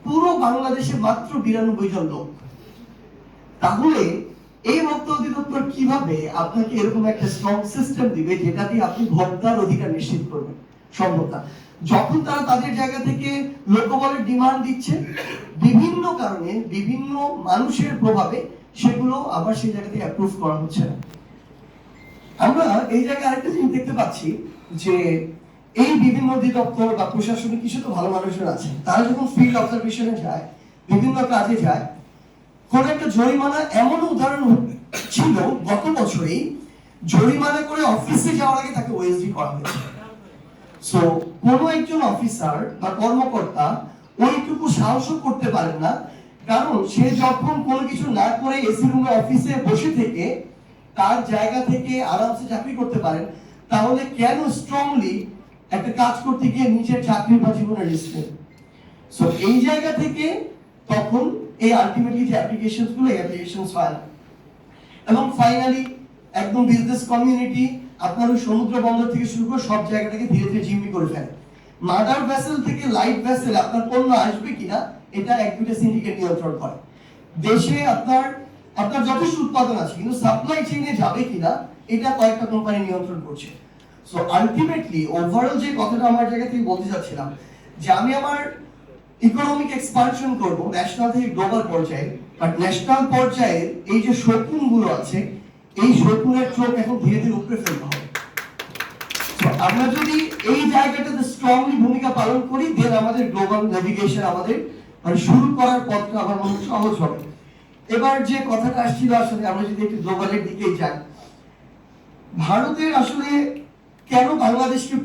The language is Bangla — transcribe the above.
পুরো বাংলাদেশে মাত্র 92 জন লোক। তাহলে এই মত্ত অধিদপ্তর কিভাবে আপনাকে এরকম একটা স্ট্রং সিস্টেম দিবে যেটা দিয়ে আপনি ভোক্তার অধিকার নিশ্চিত করবেন? সম্ভব না। যখন তারা তাদের জায়গা থেকে লোকবলের ডিমান্ড দিচ্ছে, বিভিন্ন কারণে বিভিন্ন মানুষের প্রভাবে সেগুলো আবার সেই জায়গা থেকে অ্যাপ্রুভ করা হচ্ছে না। আমরা এই জায়গায় আরেকটা জিনিস দেখতে পাচ্ছি যে এই বিভিন্ন অধিদপ্তর বা প্রশাসনিক কিছু তো ভালো মানুষজন আছে, তারা যখন ফিল্ড অবজারভেশনে যায়, বিভিন্ন কাজে যায়, কোন একটা জরিমানা এমন উদাহরণ ছিল গত বছরেই, জরিমানা করে অফিসে যাওয়ার আগে তাকে ওএসডি করা হয়েছে। সো কোন একজন অফিসার বা কর্মকর্তা ওইটুকু সাহসও করতে পারেন না, কারণ সে যখন কোনো কিছু না করে এসি রুমে অফিসে বসে থেকে তার জায়গা থেকে আরামসে চাকরি করতে পারেন, তাহলে কেন স্ট্রংলি একটা কাজ করতে গিয়ে নিজের চাকরি বা জীবনের রিস্ক নেন? সো এই জায়গা থেকে তখন এই আলটিমেটলি যে অ্যাপ্লিকেশনস গুলো, অ্যাপ্লিকেশনস ফাইল, এবং ফাইনালি একদম বিজনেস কমিউনিটি আপনার ওই সমুদ্র বন্দর থেকে শুরু করে সব জায়গাটাকে ধীরে ধীরে জিম্মি করে ফেলে। মাদার ভেসেল থেকে লাইট ভেসেল আপনার পণ্য আসবে কিনা এটা এক দুইটা সিন্ডিকেট নিয়ন্ত্রণ করে। দেশে আপনার যথেষ্ট উৎপাদন আছে, কিন্তু সাপ্লাই চেইনে যাবে কিনা এটা কয়েকটা কোম্পানি নিয়ন্ত্রণ করছে। সো আলটিমেটলি ওভারঅল যে কথাটা আমার জায়গা থেকে বলতে চাচ্ছিলাম, যে আমি আমার ইকোনমিক এক্সপানশন করব ন্যাশনাল থেকে গ্লোবাল পর্যায়ে, বাট ন্যাশনাল পর্যায়ের এই যে শকুনগুলো আছে, এই শকুনের চোখ এখন ধীরে ধীরে উপরে ফেলতে হবে। আমরা যদি এই জায়গাটাতে স্ট্রংলি ভূমিকা পালন করি, দেন আমাদের গ্লোবাল নেভিগেশন আমাদের মানে শুরু করার পথটা আমার মনে সহজ হবে। এবার যে কথাটা আসছিল, আসলে আমরা যদি একটু গ্লোবালের দিকেই যাই, ভারতের আসলে কেন বাংলাদেশকে